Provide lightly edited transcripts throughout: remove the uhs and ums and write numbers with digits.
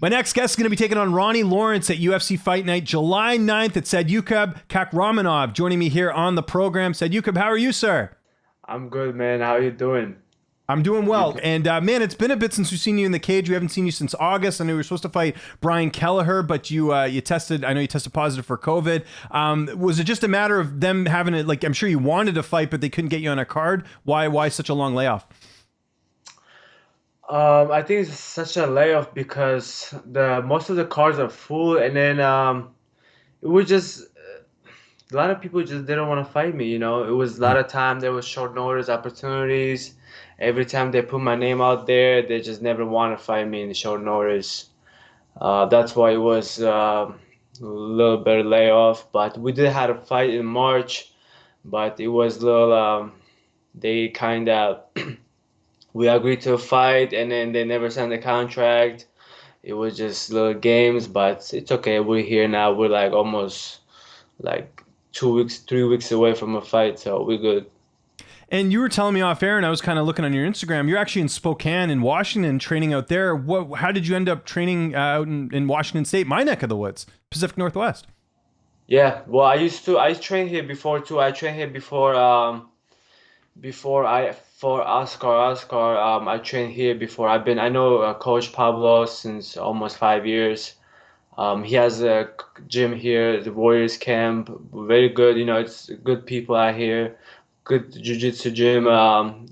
My next guest is going to be taking on Ronnie Lawrence at UFC Fight Night, July 9th at Saidyokub Kakhramonov. Joining me here on the program. Saidyokub, how are you, sir? I'm good, man. How you doing? I'm doing You well. do- And man, it's been a bit since we've seen you in the cage. We haven't seen you since August. I know you were supposed to fight Brian Kelleher, but you tested, I know you tested positive for COVID. Was it just a matter of them having it, like, I'm sure you wanted to fight, but they couldn't get you on a card? Why such a long layoff? I think it's such a layoff because the most of the cars are full, and then it was just a lot of people just didn't want to fight me. It was a lot of time. There was short notice opportunities. Every time they put my name out there, they just never want to fight me in the short notice. That's why it was a little bit layoff. But we did have a fight in March, but it was a little. They kind of we agreed to a fight, and then they never signed the contract. It was just little games, but it's okay. We're here now. We're like almost like 2 weeks, 3 weeks away from a fight, so we're good. And you were telling me off air, and I was kind of looking on your Instagram. You're actually in Spokane, in Washington, training out there. How did you end up training out in Washington State, my neck of the woods, Pacific Northwest? Yeah, well, I trained here before too. I trained here before I for Oscar. I trained here before. I know Coach Pablo since almost 5 years. He has a gym here, the Warriors camp. Very good, it's good people out here. Good jiu-jitsu gym. Um,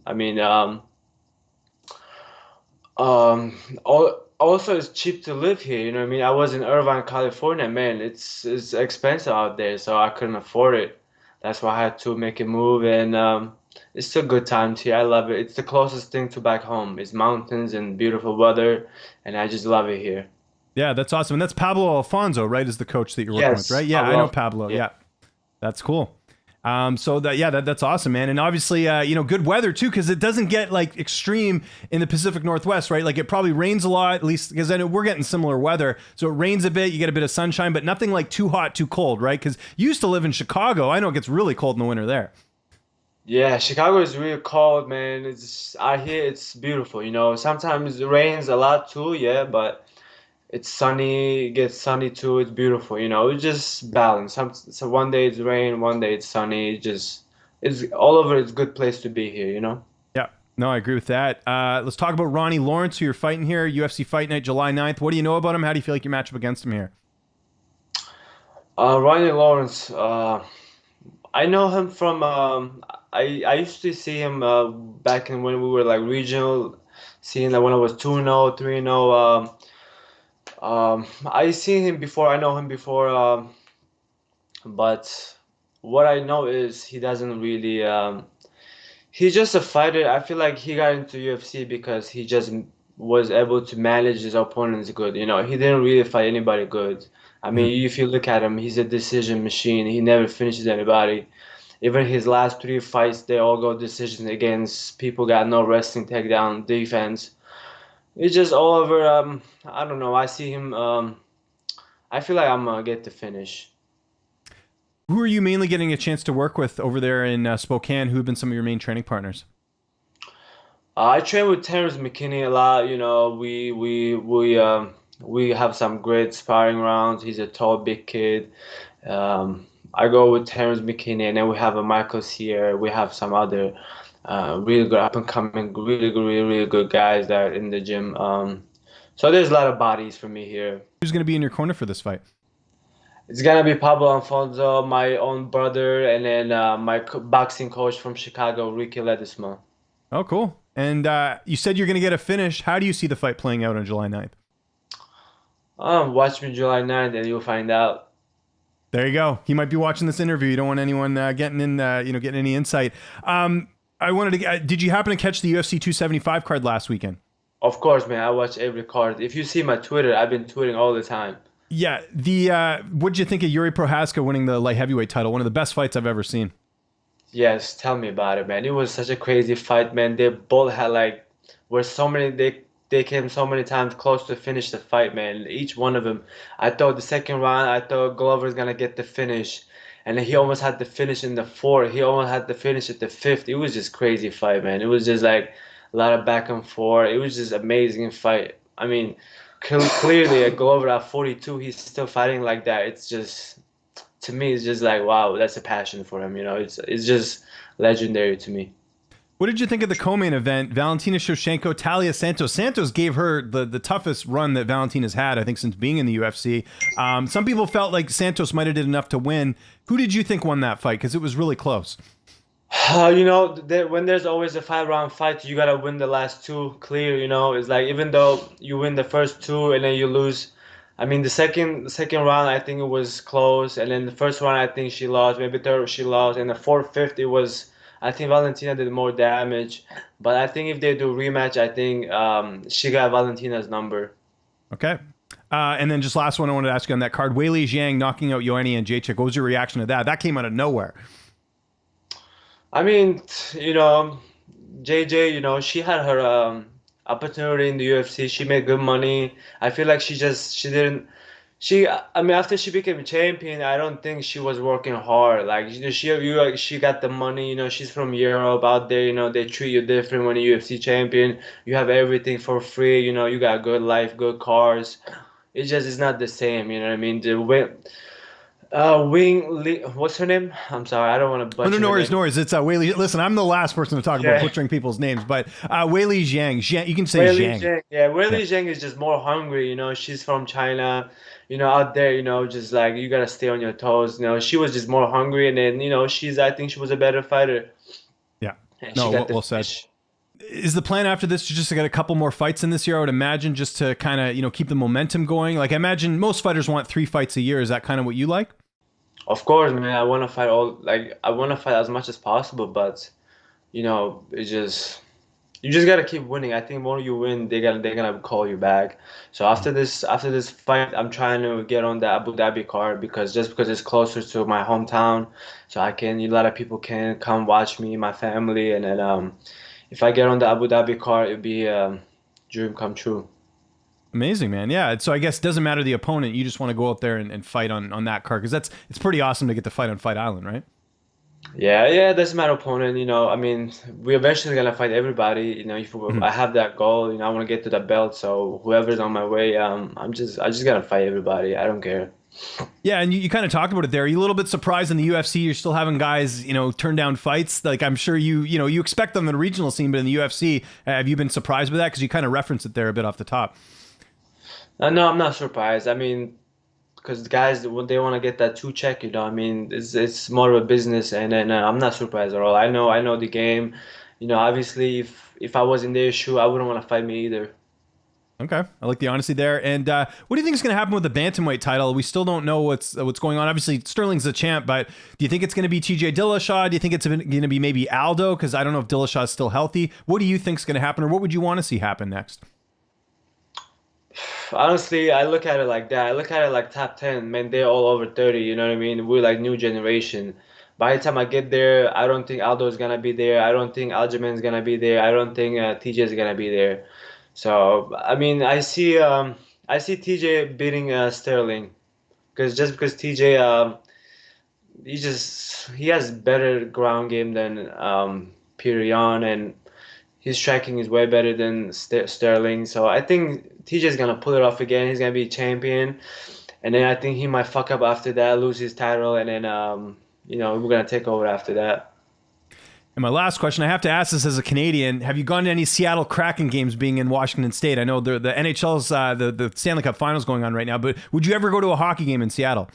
Also it's cheap to live here. You know what I mean? I was in Irvine, California, man. It's expensive out there, so I couldn't afford it. That's why I had to make a move, and it's still good times here. I love it. It's the closest thing to back home. It's mountains and beautiful weather, and I just love it here. Yeah, that's awesome. And that's Pablo Alfonso, right? Is the coach that you're working with, Yes, right? Yeah, I I know love. Pablo. Yeah. Yeah, that's cool. That's awesome, man. And obviously, good weather too, because it doesn't get like extreme in the Pacific Northwest, right? Like it probably rains a lot, at least because I know we're getting similar weather. So it rains a bit, you get a bit of sunshine, but nothing like too hot, too cold, right? Because you used to live in Chicago. I know it gets really cold in the winter there. Yeah, Chicago is really cold, man. It's I hear it's beautiful. Sometimes it rains a lot too, yeah, but it's sunny, it gets sunny too. It's beautiful, It's just balance. So one day it's rain, one day it's sunny. It's all over. It's a good place to be here. Yeah. No, I agree with that. Let's talk about Ronnie Lawrence, who you're fighting here, UFC Fight Night, July 9th. What do you know about him? How do you feel like you match up against him here? Ronnie Lawrence. I know him from. I used to see him back in when we were like regional, seeing that when I was 2-0, 3-0. I seen him before. I know him before. But what I know is he doesn't really. He's just a fighter. I feel like he got into UFC because he just was able to manage his opponents good. He didn't really fight anybody good. I Mhm. mean, if you look at him, he's a decision machine. He never finishes anybody. Even his last three fights, they all go decisions against people got no wrestling takedown defense. It's just all over. I don't know. I see him. I feel like I'm gonna get the finish. Who are you mainly getting a chance to work with over there in Spokane? Who have been some of your main training partners? I train with Terrance McKinney a lot. We have some great sparring rounds. He's a tall, big kid. I go with Terrance McKinney, and then we have a Michael Sierra. We have some other really good up and coming, really good, really, really good guys that are in the gym. So there's a lot of bodies for me here. Who's going to be in your corner for this fight? It's gonna be Pablo Alfonso, my own brother, and then my boxing coach from Chicago, Ricky Ledesma. Oh, cool. And you said you're going to get a finish. How do you see the fight playing out on July 9th? Watch me July 9th, and you'll find out. There you go. He might be watching this interview. You don't want anyone getting any insight. I wanted to. Did you happen to catch the UFC 275 card last weekend? Of course, man. I watch every card. If you see my Twitter, I've been tweeting all the time. Yeah. What did you think of Yuri Prohaska winning the light heavyweight title? One of the best fights I've ever seen. Yes, tell me about it, man. It was such a crazy fight, man. They both had like were so many they came so many times close to finish the fight, man. Each one of them. I thought the second round, I thought Glover's gonna get the finish, and then he almost had the finish in the fourth. He almost had the finish at the fifth. It was just crazy fight, man. It was just like a lot of back and forth. It was just amazing fight. I mean, clearly a Glover at 42, he's still fighting like that. It's just, to me, it's just like, wow, that's a passion for him. It's just legendary to me. What did you think of the co-main event? Valentina Shevchenko, Talia Santos. Santos gave her the toughest run that Valentina's had, I think, since being in the UFC. Some people felt like Santos might have did enough to win. Who did you think won that fight? Because it was really close. When there's always a 5-round fight, you gotta win the last two clear. It's like even though you win the first two and then you lose. I mean, the second round, I think it was close, and then the first round, I think she lost. Maybe third, she lost, and the fourth, fifth, it was. I think Valentina did more damage, but I think if they do rematch, I think she got Valentina's number. Okay. And then just last one I wanted to ask you on that card. Weili Zhang knocking out Joanna and Jacek. What was your reaction to that? That came out of nowhere. I mean, JJ, she had her opportunity in the UFC. She made good money. I feel like she didn't. I mean, after she became champion, I don't think she was working hard. Like, she got the money. She's from Europe out there. They treat you different when you're UFC champion. You have everything for free. You got good life, good cars. It's not the same. You know what I mean? What's her name? I'm sorry, I don't want to Oh, butcher no her worries, name. no worries. It's Weili. Listen, I'm the last person to talk about Yeah. butchering people's names, but Weili Zhang. Zhang. You can say Weili Zhang. Zheng. Yeah, Weili Yeah. Zheng is just more hungry. She's from China. Out there, just like you gotta stay on your toes. She was just more hungry, and then I think she was a better fighter, Yeah. and she No, got the well said. finish. Is the plan after this to just get a couple more fights in this year? I would imagine, just to kind of keep the momentum going. Like, I imagine most fighters want 3 fights a year. Is that kind of what you like? Of course, man. I want to fight as much as possible, but it's just. You just gotta keep winning. I think more you win, they're gonna call you back. So after this fight, I'm trying to get on the Abu Dhabi card because it's closer to my hometown, so a lot of people can come watch me, my family, and then if I get on the Abu Dhabi card, it'd be a dream come true. Amazing, man. Yeah. So I guess it doesn't matter the opponent. You just want to go out there and fight on that card, because it's pretty awesome to get to fight on Fight Island, right? Yeah, yeah, that's my opponent. I mean, we're eventually gonna fight everybody. If Mhm. I have that goal, I want to get to the belt. So whoever's on my way, I just gotta fight everybody. I don't care. Yeah, and you kind of talked about it there. Are you a little bit surprised in the UFC you're still having guys, turn down fights? Like, I'm sure you expect them in the regional scene, but in the UFC, have you been surprised by that? Because you kind of referenced it there a bit off the top. No, I'm not surprised. I mean, because guys, when they want to get that two check, I mean, it's more of a business, and then I'm not surprised at all. I know the game. Obviously, if I was in their shoe, I wouldn't want to fight me either. Okay, I like the honesty there. And what do you think is going to happen with the bantamweight title? We still don't know what's going on. Obviously, Sterling's the champ, but do you think it's going to be TJ Dillashaw? Do you think it's going to be maybe Aldo? Because I don't know if Dillashaw is still healthy. What do you think is going to happen, or what would you want to see happen next? Honestly, I look at it like that. I look at it like top 10. Man, they're all over 30. You know what I mean? We're like new generation. By the time I get there, I don't think Aldo's gonna be there. I don't think Aljamain's gonna be there. I don't think TJ's gonna be there. So I mean, I see TJ beating Sterling because TJ he has better ground game than Peter Yan, and his striking is way better than Sterling. So I think TJ's gonna pull it off again. He's gonna be champion, and then I think he might fuck up after that, lose his title, and then we're gonna take over after that. And my last question, I have to ask this as a Canadian: have you gone to any Seattle Kraken games, being in Washington State? I know the NHL's the Stanley Cup Finals going on right now, but would you ever go to a hockey game in Seattle?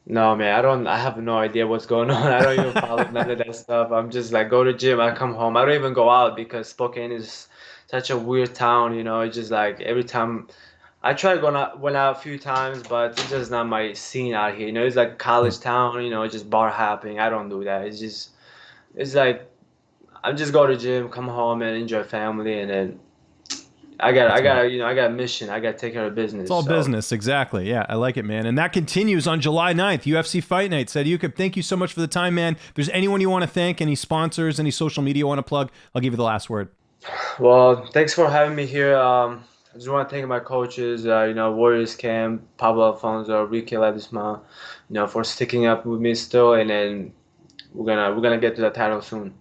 No, man, I don't. I have no idea what's going on. I don't even follow none of that stuff. I'm just like go to gym, I come home. I don't even go out because Spokane is such a weird town. It's just like every time I tried going out, went out a few times, but it's just not my scene out here. It's like college town. It's just bar hopping. I don't do that. It's like I just go to gym, come home, and enjoy family, and then That's right. I got a mission. I got to take care of It's business. all So business, exactly. Yeah, I like it, man. And that continues on July 9th, UFC Fight Night. Saidyokub, thank you so much for the time, man. If there's anyone you want to thank, any sponsors, any social media you want to plug, I'll give you the last word. well, thanks for having me here. I just want to thank my coaches, Warriors Camp, Pablo Alfonso, Ricky Ledesma, for sticking up with me still, and then we're gonna get to the title soon.